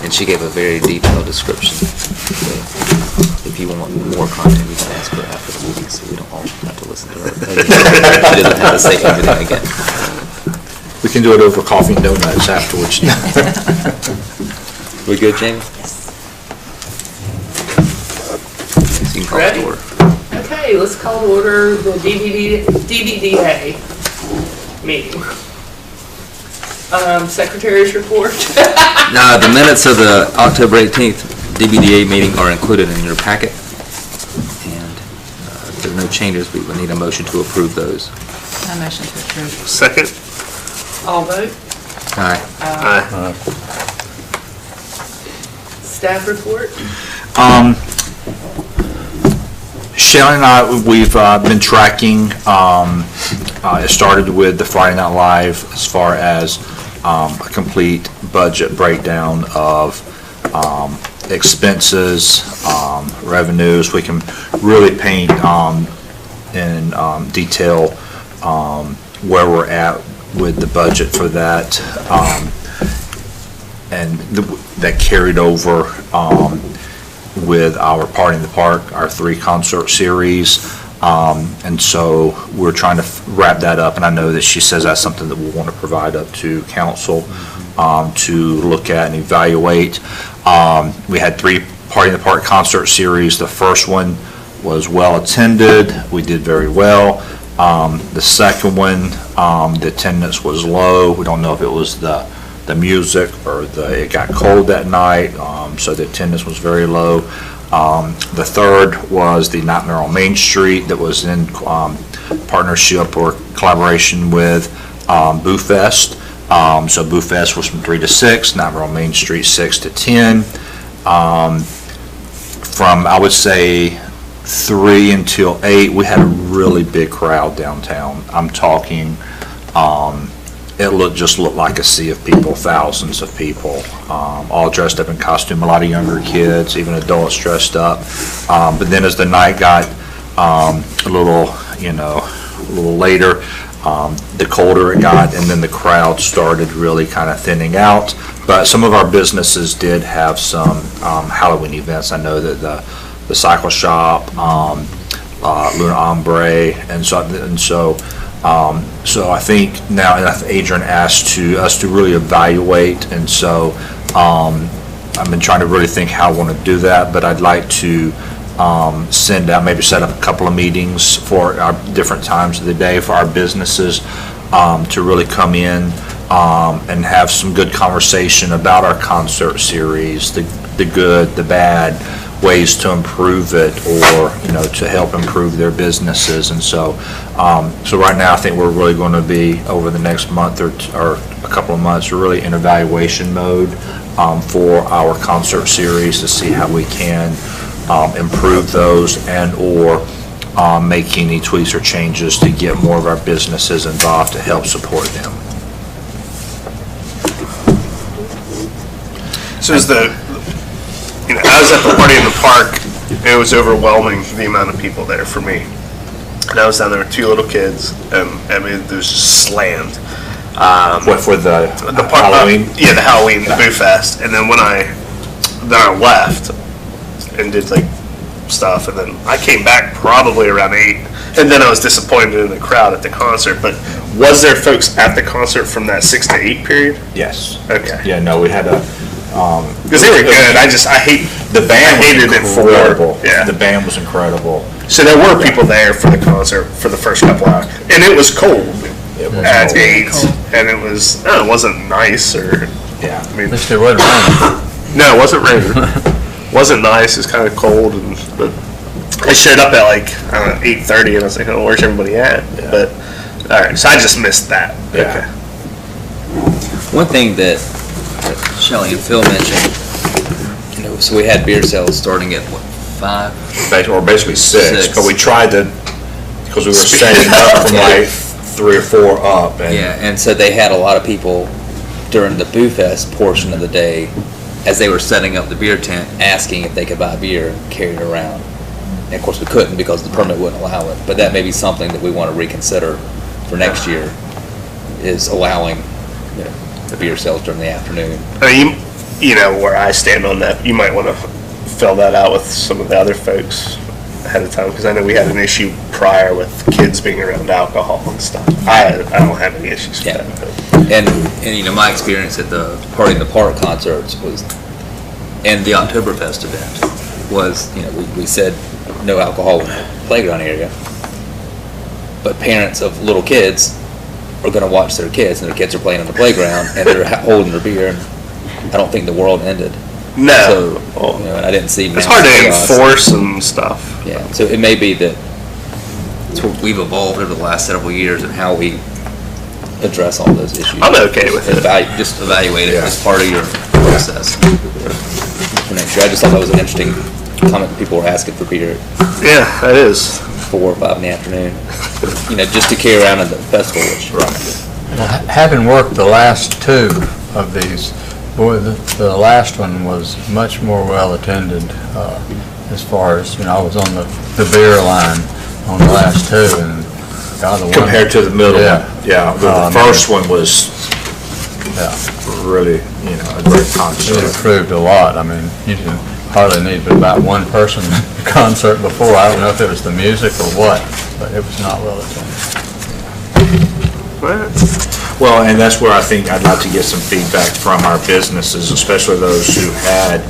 And she gave a very detailed description. So if you want more content, you can ask her after the meeting, so we don't all have to listen to her. She doesn't have to say everything again. We can do it over coffee and donuts afterwards. We good, Jamie? Yes. So you can call it to order. Okay, let's call to order the DDDA meeting. Secretary's report. Now, the minutes of the October 18th DBDA meeting are included in your packet. And if there are no changes, we would need a motion to approve those. I motion to approve. Second. All vote. Aye. Aye. Staff report. Shelley and I, we've been tracking. It started with the Friday Night Live as far as a complete budget breakdown of expenses, revenues. We can really paint in detail where we're at with the budget for that, and that carried over with our Party in the Park, our 3 concert series. And so we're trying to wrap that up, and I know that she says that's something that we'll want to provide up to council to look at and evaluate. We had 3 Party in the Park concert series. The first one was well attended. We did very well. The second one, the attendance was low. We don't know if it was the music or it got cold that night, so the attendance was very low. The third was the Nightmare on Main Street that was in partnership or collaboration with Boo Fest. So Boo Fest was from 3 to 6, Nightmare on Main Street 6 to 10. From, I would say, 3 until 8, we had a really big crowd downtown. I'm talking, it just looked like a sea of people, thousands of people, all dressed up in costume, a lot of younger kids, even adults dressed up. But then as the night got a little later, the colder it got, and then the crowd started really kind of thinning out. But some of our businesses did have some Halloween events. I know that the Cycle Shop, Luna Ombre, and so I think now Adrian asked us to really evaluate, and so I've been trying to really think how I want to do that, but I'd like to send out, maybe set up a couple of meetings for our different times of the day for our businesses to really come in and have some good conversation about our concert series, the good, the bad, ways to improve it, or to help improve their businesses. And so right now I think we're really going to be, over the next month or a couple of months, we're really in evaluation mode for our concert series to see how we can improve those and or make any tweaks or changes to get more of our businesses involved to help support them. So I was at the Party in the Park. It was overwhelming, the amount of people there for me. And I was down there with 2 little kids, and I mean, it was just slammed. What, for the Halloween? Yeah, the Halloween, the Boo Fest. And then when I left and did stuff, and then I came back probably around 8, and then I was disappointed in the crowd at the concert. But was there folks at the concert from that 6 to 8 period? Yes. Okay. Yeah, no, we had a. Because they were good. I hate the band. Hated it for Yeah, the band was incredible. So there were people there for the concert for the first couple hours, and it was cold at 8, and it wasn't nice or. Yeah. I mean, At least there wasn't rain. no, it wasn't raining. Wasn't nice. It was kind of cold, but I showed up at 8:30, and I was like, "Oh, where's everybody at?" Yeah. But all right, so I just missed that. Yeah. Okay. One thing that Shelley and Phil mentioned, so we had beer sales starting at what, 5? Or basically 6, but we tried to, because we were Speed setting up from Yeah. 3 or 4 up. And Yeah, and so they had a lot of people during the Boo Fest portion of the day, as they were setting up the beer tent, asking if they could buy beer and carry it around. And of course we couldn't because the permit wouldn't allow it, but that may be something that we want to reconsider for next year, is allowing the beer sales during the afternoon. I mean, you know, where I stand on that. You might want to fill that out with some of the other folks ahead of time, because I know we had an issue prior with kids being around alcohol and stuff. I don't have any issues with Yeah. that. And you know, my experience at the Party in the Park concerts was, and the Oktoberfest event was, you know, we said no alcohol in the playground area, but parents of little kids are going to watch their kids, and their kids are playing on the playground, and they're holding their beer, and I don't think the world ended. No. So, you know, and I didn't see. It's hard to enforce and stuff. Yeah, so it may be that it's what we've evolved over the last several years in how we address all those issues. I'm okay with it. Just evaluate it Yeah. as part of your process for next year. I just thought that was an interesting comment. People were asking for beer Yeah, it is. 4 or 5 in the afternoon, you know, just to carry around at the festival, which. Well, having worked the last 2 of these, boy, the last one was much more well-attended, as far as, you know, I was on the beer line on the last 2, and God, the one. Compared to the middle Yeah. one. Yeah, the first one was Yeah, really, you know, a great it concert. improved a lot. I mean, you didn't hardly need but about one person at the concert before. I don't know if it was the music or what, but it was not well-attended. Well, and that's where I think I'd like to get some feedback from our businesses, especially those who had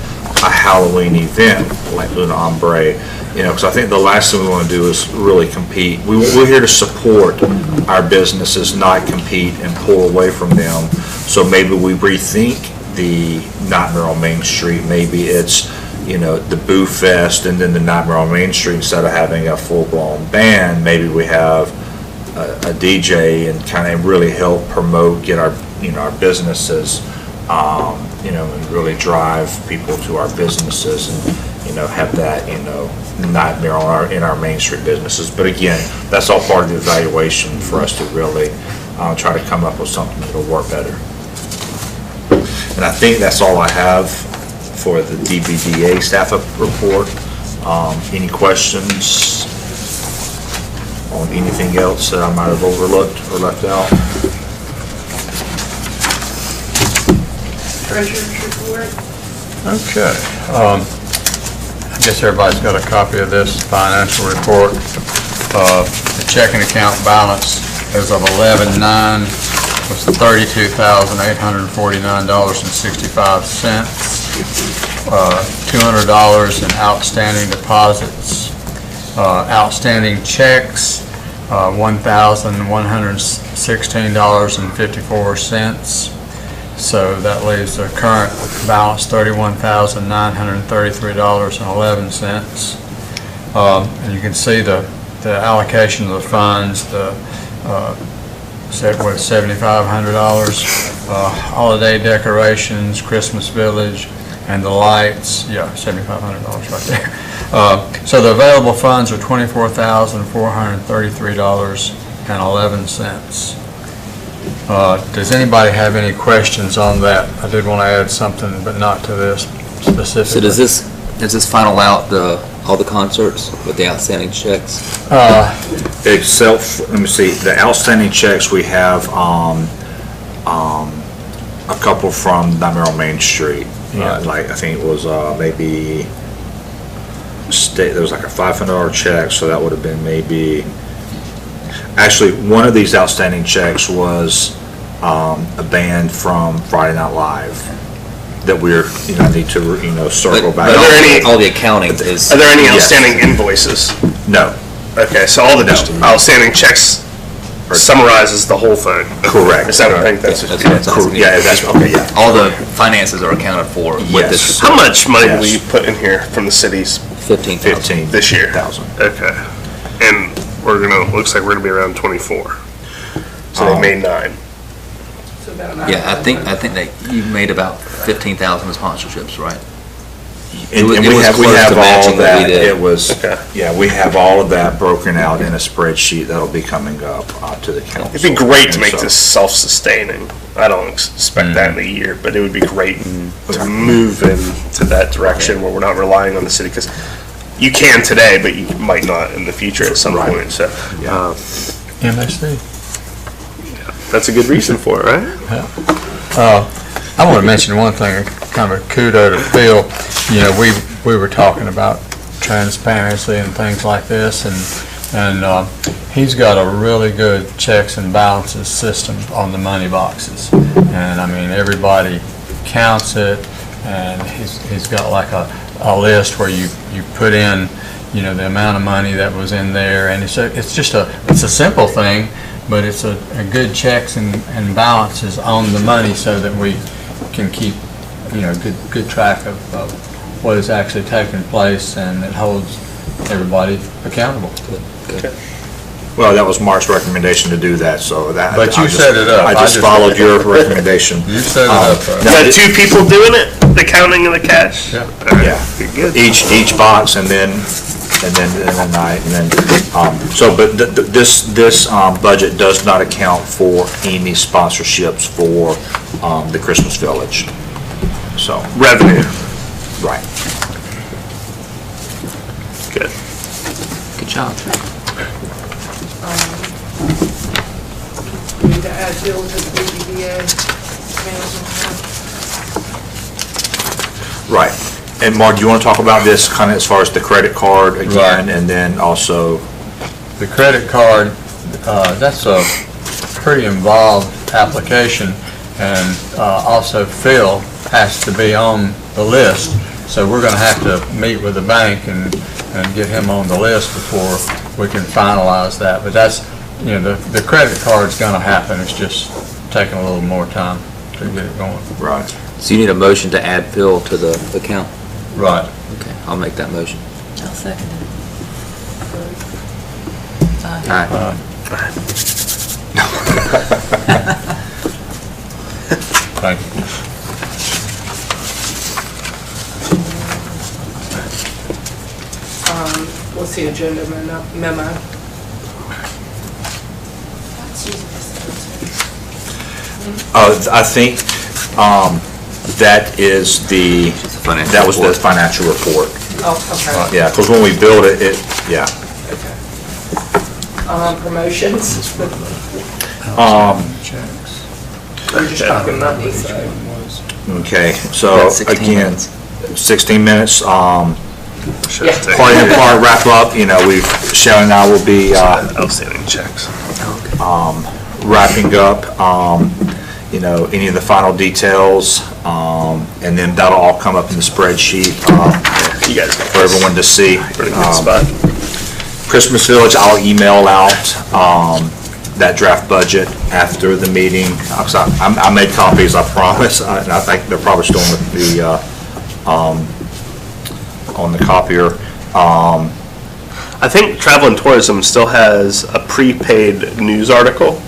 a Halloween event like Luna Ombre, you know, because I think the last thing we want to do is really compete. We're here to support our businesses, not compete and pull away from them. So maybe we rethink the Nightmare on Main Street. Maybe it's, you know, the Boo Fest and then the Nightmare on Main Street. Instead of having a full-blown band, maybe we have a DJ and kind of really help promote, get our, you know, our businesses, you know, and really drive people to our businesses and, you know, have that, you know, nightmare on in our Main Street businesses. But again, that's all part of the evaluation for us to really try to come up with something that'll work better. And I think that's all I have for the DBDA staff report. Any questions on anything else that I might have overlooked or left out? Treasurer's report. Okay. I guess everybody's got a copy of this financial report. The checking account balance as of 11/9 was $32,849.65. $200 in outstanding deposits. Outstanding checks, $1,116.54. So that leaves the current balance $31,933.11. And you can see the allocation of the funds, was $7,500, holiday decorations, Christmas Village, and the lights, yeah, $7,500 right there. So the available funds are $24,433.11. Does anybody have any questions on that? I did want to add something, but not to this specifically. So does this final out all the concerts with the outstanding checks? Itself, let me see, the outstanding checks we have, a couple from Nightmare on Main Street. Yeah, Right. like, I think it was, maybe, there was like a $500 check, so that would have been maybe, actually, one of these outstanding checks was, a band from Friday Night Live that we're, you know, need to, you know, circle back. Are there any- all the accounting is. Are there any Yes. outstanding invoices? No, Okay, so all the No. outstanding checks summarizes the whole thing. correct. Is that what I think that's? That's what it's asking. Yeah, that's, okay, yeah. All the finances are accounted for with Yes. this How much money do Yes. we put in here from the cities 15,000. this year? 15,000. Okay. And looks like we're gonna be around 24. So they made 9. So about Yeah, I think 9,000. that you made about 15,000 in sponsorships, right? And It and was we have close to all matching of what we that, did. it was, Okay. yeah, we have all of that broken out in a spreadsheet that'll be coming up to the council. It'd be great to And make so- this self-sustaining. I don't expect that in a year, but it would be great to move into that direction where we're not relying on the city, because you can today, but you might not in the future at some Right. point. So MSD. that's a good reason for it, right? I want to mention one thing. kind of a kudo to Phil. You know, we were talking about transparency and things like this, and he's got a really good checks and balances system on the money boxes. And I mean, everybody counts it, and he's got like a list where you put in, you know, the amount of money that was in there, and it's a simple thing, but it's a good checks and balances on the money so that we can keep, you know, good track of what is actually taking place, and it holds everybody accountable. Well, that was Mark's recommendation to do that, so that. But you set it up. I just followed your recommendation. You set it up. You got 2 people doing it, the counting and the cash? Yeah. Yeah. You're good. Each box, and then I, and then, so, but this budget does not account for any sponsorships for the Christmas Village, so. Revenue. Right. Good. Good job. Need to add Bill to the BBVA. Right. And Mark, do you want to talk about this kind of as far as the credit card again, Right. and then also? The credit card, that's a pretty involved application, and also Phil has to be on the list, so we're going to have to meet with the bank and get him on the list before we can finalize that. But that's, you know, the credit card's going to happen, it's just taking a little more time to get it going. Right. So you need a motion to add Phil to the account? Right. Okay, I'll make that motion. I'll second it. Aye. Thank you. What's the agenda memo? I think that is that was the financial report. Oh, okay. Yeah, because when we build it, yeah. Promotions? Checks. We're just talking money, so. Okay, so Got 16 again, minutes. 16 minutes, Yeah. part and part wrap up, you know, Sharon and I will be Outstanding checks. wrapping up, you know, any of the final details, and then that'll all come up in the spreadsheet You guys got for everyone to see. Pretty good spot. Christmas Village, I'll email out that draft budget after the meeting. I made copies, I promise, and I think they're probably still on the copier. I think Travel and Tourism still has a prepaid news article.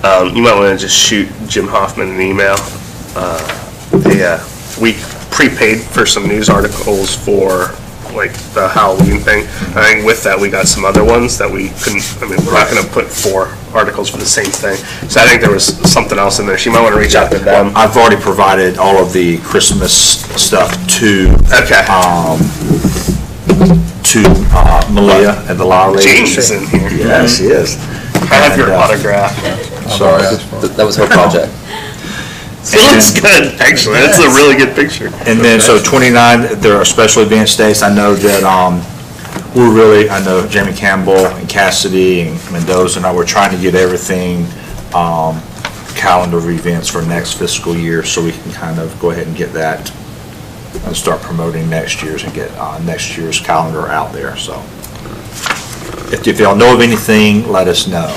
You might want to just shoot Jim Hoffman an email. We prepaid for some news articles for like the Halloween thing. I think with that we got some other ones that we couldn't, I mean, we're not going to put 4 articles for the same thing. So I think there was something else in there. So you might want to reach out to them. I've already provided all of the Christmas stuff to Malia at the Lottery. James is in here. Yes, he is. I have your And, autograph. Sorry. That was her project. It looks good, actually. It's a really good picture. And then, so 29, there are special events days. I know that I know Jamie Campbell and Cassidy and Mendoza and I, we're trying to get everything, calendar of events for next fiscal year, so we can kind of go ahead and get that and start promoting next year's and get next year's calendar out there, so. If y'all know of anything, let us know.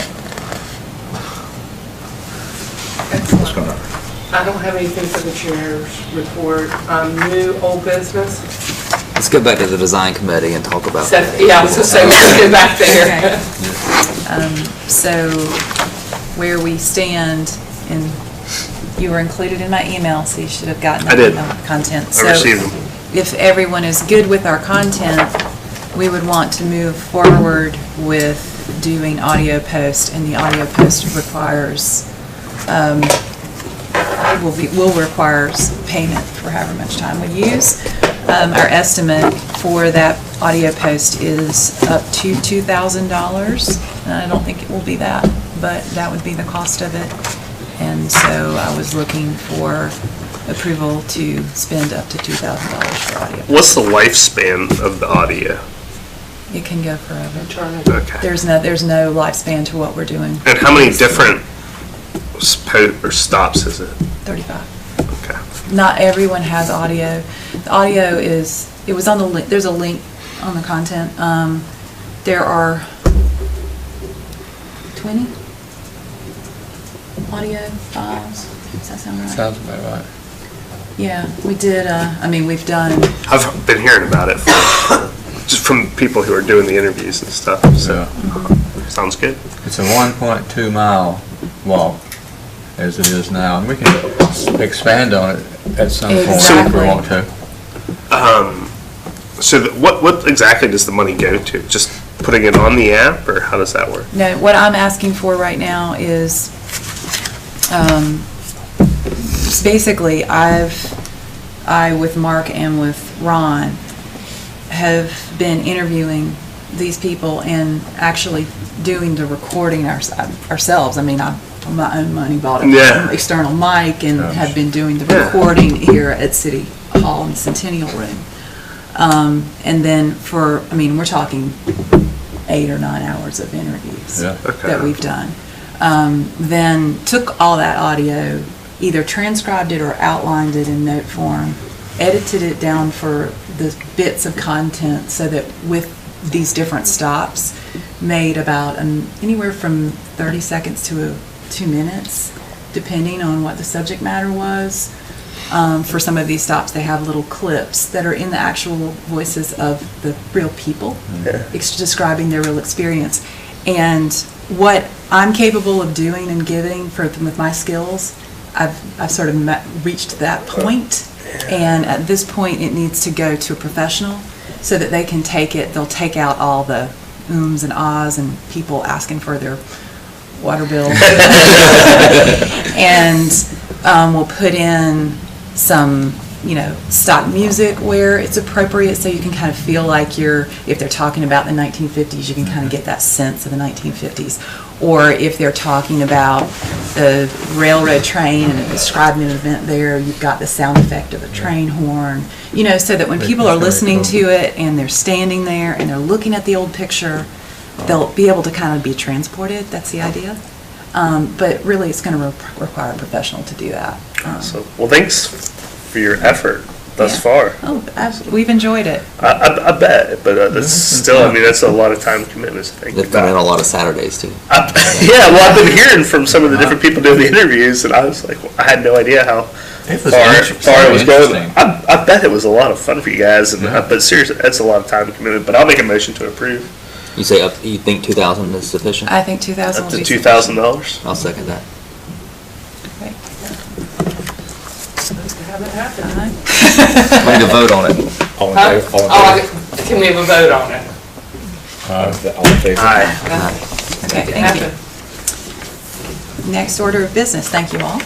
What's going on? I don't have anything for the chair's report. New, old business? Let's go back to the design committee and talk about that. Yeah, I was gonna say, we should go back there. So where we stand, and you were included in my email, so you should have gotten I the did. email content. I received them. If everyone is good with our content, we would want to move forward with doing audio post, and the audio post requires, will require payment for however much time we use. Our estimate for that audio post is up to $2,000, and I don't think it will be that, but that would be the cost of it. And so I was looking for approval to spend up to $2,000 for audio. What's the lifespan of the audio? It can go forever. Okay. There's no lifespan to what we're doing. And how many different stops is it? 35. Okay. Not everyone has audio. The audio it was on the link, there's a link on the content. There are 20 audio files. Does that sound right? Sounds about right. Yeah, we did, we've done, I've been hearing about it just from people who are doing the interviews and stuff, so sounds good. It's a 1.2 mile walk as it is now, and we can expand on it at some point if we want to. So what exactly does the money go to? Just putting it on the app, or how does that work? no, what I'm asking for right now is, basically, I, with Mark and with Ron, have been interviewing these people and actually doing the recording ourselves. I mean, I, on my own money, bought an external mic and have been doing the recording here at City Hall in the Centennial Room. And then we're talking 8 or 9 hours of interviews that we've done. Then took all that audio, either transcribed it or outlined it in note form, edited it down for the bits of content so that with these different stops made about anywhere from 30 seconds to 2 minutes, depending on what the subject matter was. For some of these stops, they have little clips that are in the actual voices of the real people, describing their real experience. And what I'm capable of doing and giving with my skills, I've sort of reached that point. And at this point, it needs to go to a professional so that they can take it. They'll take out all the ums and ahs and people asking for their water bill. And we'll put in some, stock music where it's appropriate, so you can kind of feel like if they're talking about the 1950s, you can kind of get that sense of the 1950s. Or if they're talking about the railroad train and describing an event there, you've got the sound effect of a train horn, so that when people are listening to it and they're standing there and they're looking at the old picture, they'll be able to kind of be transported. That's the idea. But really, it's going to require a professional to do that. Well, thanks for your effort thus far. Oh, absolutely. We've enjoyed it. I bet, but that's still, that's a lot of time commitment to think They've come in about. a lot of Saturdays too. I've been hearing from some of the different people doing the interviews, and I was like, I had no idea how far it was going. I bet it was a lot of fun for you guys, but seriously, that's a lot of time commitment. But I'll make a motion to approve. You say you think 2,000 is sufficient? I think 2,000 Up will to be $2,000. I'll second that. Great. Have it happen. We need to vote on it. Can we have a vote on it? All in favor? Aye. Okay, thank you. Next order of business, thank you all.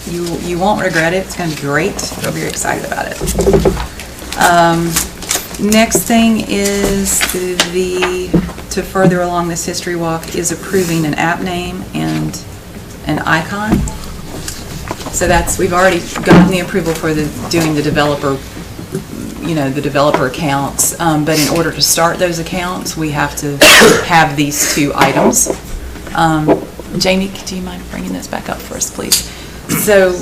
You won't regret it, it's going to be great. I'm very excited about it. Next thing is to further along this history walk is approving an app name and an icon. So we've already gotten the approval for doing the developer, the developer accounts. But in order to start those accounts, we have to have these two items. Jamie, do you mind bringing this back up for us, please? So,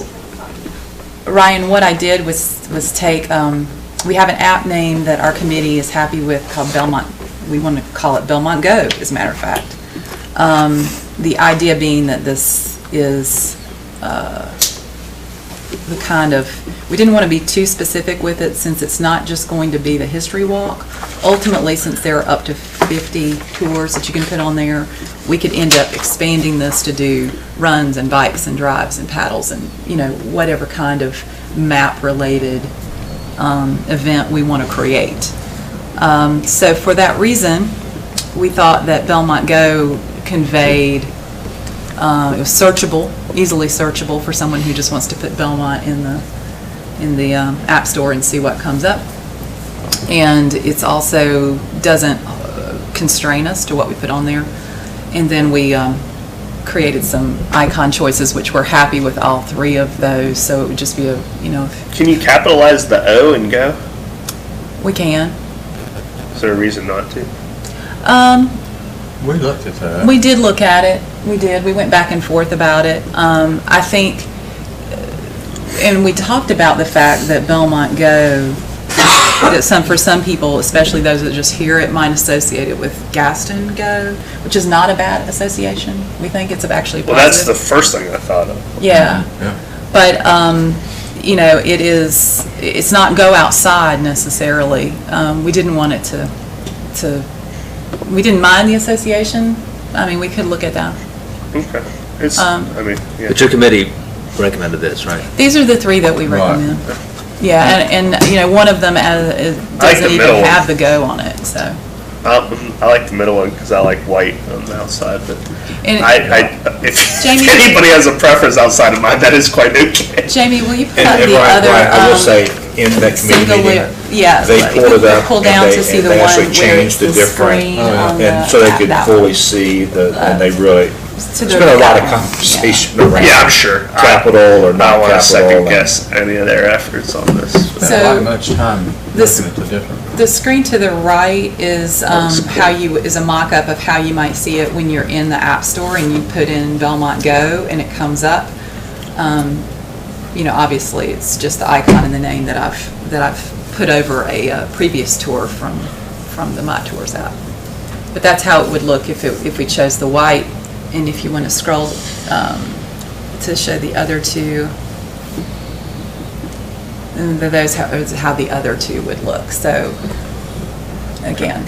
Ryan, what I did was take, we have an app name that our committee is happy with called Belmont. We want to call it Belmont Go, as a matter of fact. The idea being that this is the kind of, we didn't want to be too specific with it since it's not just going to be the history walk. Ultimately, since there are up to 50 tours that you can put on there, we could end up expanding this to do runs and bikes and drives and paddles and, whatever kind of map-related event we want to create. So for that reason, we thought that Belmont Go conveyed, it was searchable, easily searchable for someone who just wants to put Belmont in the App Store and see what comes up. And it's also doesn't constrain us to what we put on there. And then we created some icon choices, which we're happy with all three of those, so it would just be Can you capitalize the O and go? we can. Is there a reason not to? We looked at that. We did look at it. We did. We went back and forth about it. I think, and we talked about the fact that Belmont Go, that for some people, especially those that just hear it, might associate it with Gaston Go, which is not a bad association. We think it's actually positive. Well, that's the first thing I thought of. Yeah. Yeah. But, it's not go outside necessarily. We didn't want it we didn't mind the association. I mean, we could look at that. Okay. Yeah. But your committee recommended this, right? These are the three that we Right. recommend. Yeah, and one of them doesn't the even middle one. have the go on it, so. I like the middle one because I like white on the outside, but And if Jamie- anybody has a preference outside of mine, that is quite okay. Jamie, will you put And up the Ryan, other? I will say, in that committee single meeting, layer- Yeah. they like, pulled it up Pull and down they- to see and the they one actually where changed it's the different- screen Oh, yeah. on and so they the- could that fully one. see and they To really, the- there's been a lot of that one. conversation around. Yeah, I'm sure. Capital or I not don't want to capital. second guess any of their efforts on this. Spent So, like much time this- looking at the different. The screen to the right is is a mock-up of how you might see it when you're in the App Store and you put in Belmont Go and it comes up. Obviously it's just the icon and the name that I've put over a previous tour from the My Tours app. But that's how it would look if we chose the white. And if you want to scroll to show the other two, and those how the other two would look. So again,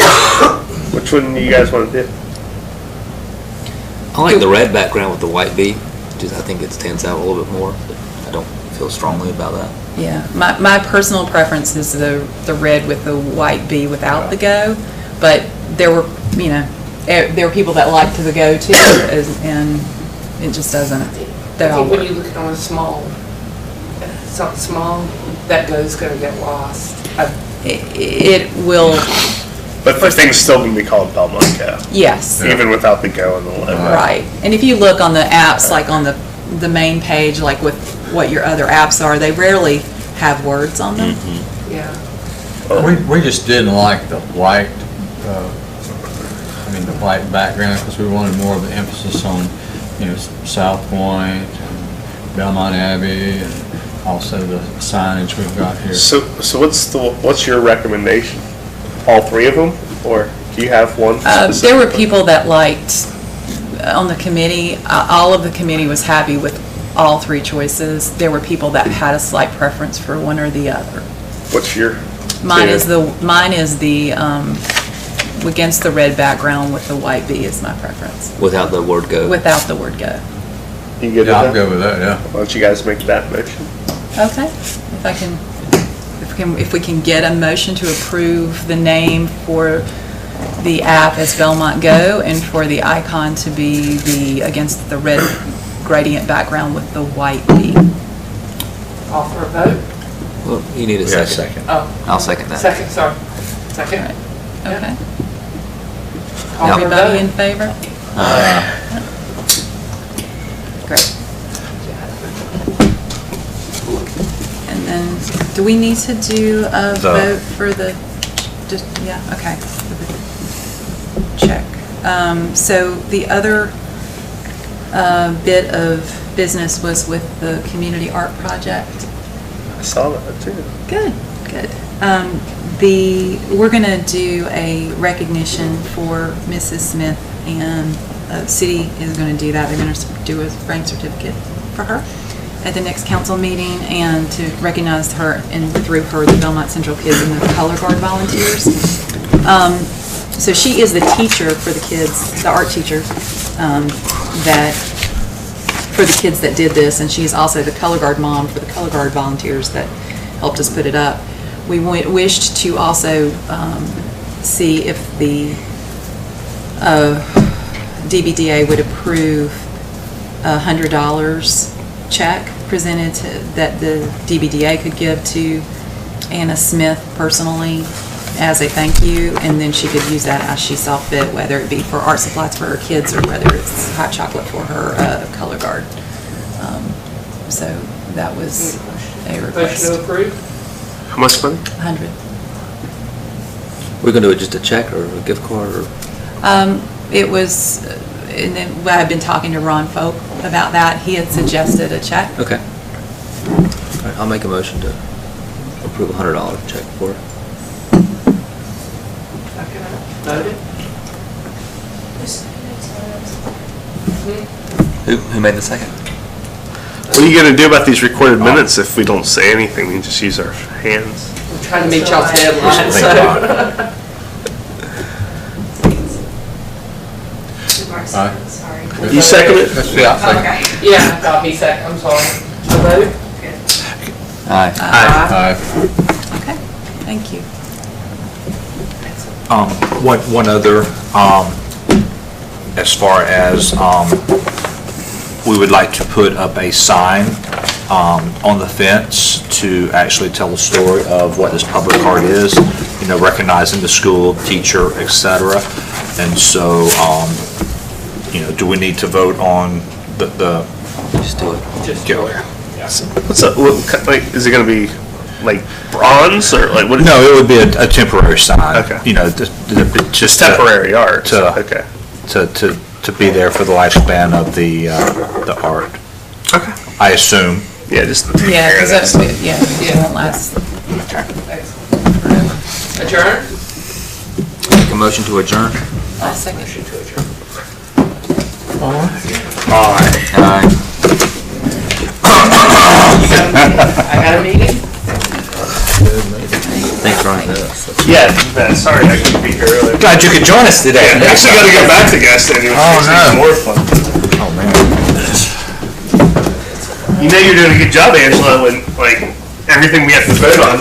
Which one do you guys want to do? I like the red background with the white B. Just I think it stands out a little bit more. But I don't feel strongly about that. yeah, my personal preference is the red with the white B without the go, but there were there were people that liked the go too, and it just doesn't. I They all think when work. you look at it on something small, that go's gonna get lost. It will. But the thing's still going to be called Belmont Go, Yes. even without the Go on the logo. Right. And if you look on the apps, like on the main page, like with what your other apps are, they rarely have words on them. Yeah. We just didn't like the white, the white background because we wanted more of the emphasis on, South Point and Belmont Abbey and also the signage we've got here. So what's your recommendation? All three of them, or do you have one? There were people that liked, on the committee, all of the committee was happy with all three choices. There were people that had a slight preference for one or the other. What's your? Mine is the against the red background with the white B is my preference, Without the word go. without the word go. You good with Yeah, I'll that? go with that, yeah. Why don't you guys make that motion? Okay, if we can get a motion to approve the name for the app as Belmont Go and for the icon to be against the red gradient background with the white B. All for a vote? Well, you need a Yeah, second. Oh. I'll second that. Second, sorry. Second. Okay. Call for a Everybody in vote. favor? Great. And then, do we need to do a vote for okay. Check. So the other bit of business was with the community art project. I saw that too. Good, good. We're gonna do a recognition for Mrs. Smith, and the city is gonna do that. They're gonna do a rank certificate for her at the next council meeting, and to recognize her, and through her, the Belmont Central kids and the Color Guard volunteers. So she is the teacher for the kids, the art teacher, for the kids that did this, and she's also the Color Guard mom for the Color Guard volunteers that helped us put it up. We wished to also see if the DBDA would approve a $100 check presented that the DBDA could give to Anna Smith personally as a thank you, and then she could use that as she saw fit, whether it be for art supplies for her kids or whether it's hot chocolate for her color guard. So that was a Motion request. to approve? How much money? 100. We're gonna do it just a check or a gift card or? It was, and then I've been talking to Ron Folk about that. He had suggested a check. Okay. All right, I'll make a motion to approve $100 check for it. Voted? Who made the second? What are you gonna do about these recorded minutes if we don't say anything? We just use our hands. I'm trying to meet y'all's deadline, Think so. about it. Aye. Sorry. You second it? Yeah, I think. Okay. Yeah, I thought he said, I'm sorry. I voted? Aye. Aye. Okay, thank you. One other, as far as, we would like to put up a sign, on the fence to actually tell the story of what this public art is, you know, recognizing the school, teacher, et cetera. And so, you know, do we need to vote on the? Just do it. Just Go. do it. What's up, like, is it gonna be like bronze or like what? No, it would be a temporary sign. Okay. You know, just Temporary art, to- okay. to be there for the lifespan of the art, Okay. I assume. Yeah, just take Yeah, care of because that. it won't last. Adjourn? Make a motion to adjourn? I'll second. Motion to adjourn. Aye. Aye. I got a meeting? Thanks, Ron. Yeah, sorry, I couldn't be here earlier. Glad you could join us today. I actually gotta go back to gas station, which makes it no. even more fun. Oh, man. You know you're doing a good job, Angela, when, like, everything we have to vote on